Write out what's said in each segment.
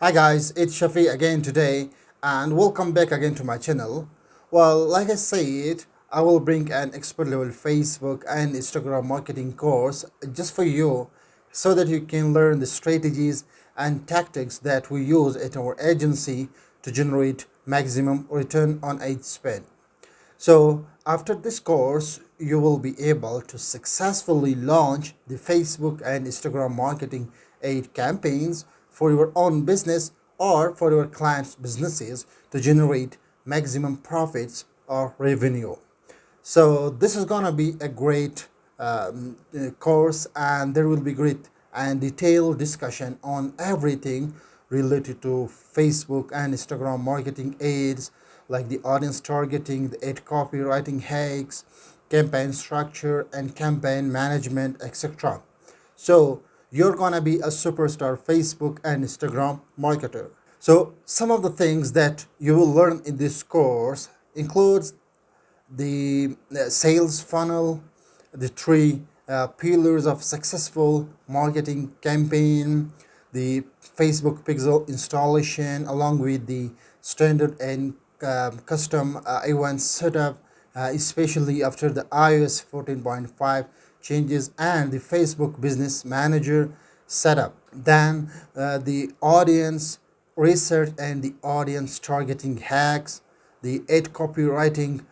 Hi guys, it's Shafi again today and welcome back again to my channel. Well, like I said, I will bring an expert level Facebook and Instagram marketing course just for you so that you can learn the strategies and tactics that we use at our agency to generate maximum return on ad spend. So after this course, you will be able to successfully launch the Facebook and Instagram marketing aid campaigns for your own business or for your clients' businesses to generate maximum profits or revenue. So this is gonna be a great course, and there will be great and detailed discussion on everything related to Facebook and Instagram marketing aids, like the audience targeting, the ad copywriting hacks, campaign structure, and campaign management, etc. So you're gonna be a superstar Facebook and Instagram marketer. So some of the things that you will learn in this course includes the sales funnel, the three pillars of successful marketing campaign, the Facebook pixel installation, along with the standard and custom event setup, especially after the iOS 14.5 changes, and the Facebook Business Manager setup. Then the audience research and the audience targeting hacks, the ad copywriting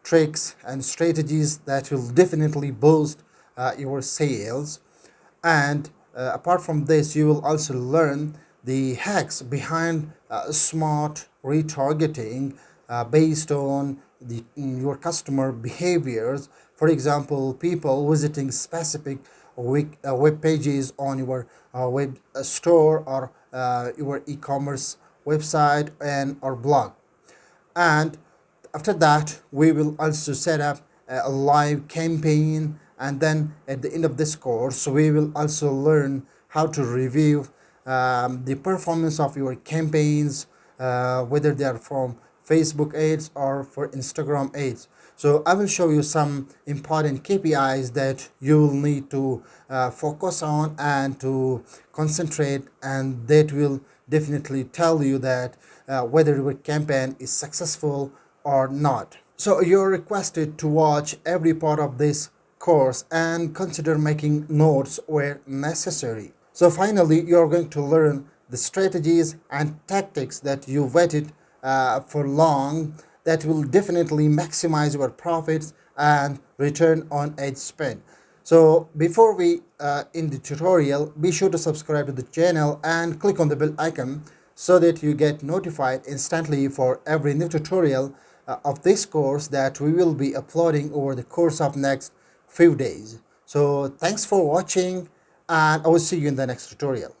tricks and strategies that will definitely boost your sales. And apart from this, you will also learn the hacks behind smart retargeting based on your customer behaviors. For example, people visiting specific web pages on your web store or your e-commerce website and or blog. And after that, we will also set up a live campaign, and then at the end of this course we will also learn how to review the performance of your campaigns, whether they are from Facebook ads or for Instagram ads. So I will show you some important KPIs that you will need to focus on and to concentrate, and that will definitely tell you that whether your campaign is successful or not. So you're requested to watch every part of this course and consider making notes where necessary. So finally, you're going to learn the strategies and tactics that you vetted for long that will definitely maximize your profits and return on ad spend. So before we end the tutorial, be sure to subscribe to the channel and click on the bell icon so that you get notified instantly for every new tutorial of this course that we will be uploading over the course of next few days. So thanks for watching, and I will see you in the next tutorial.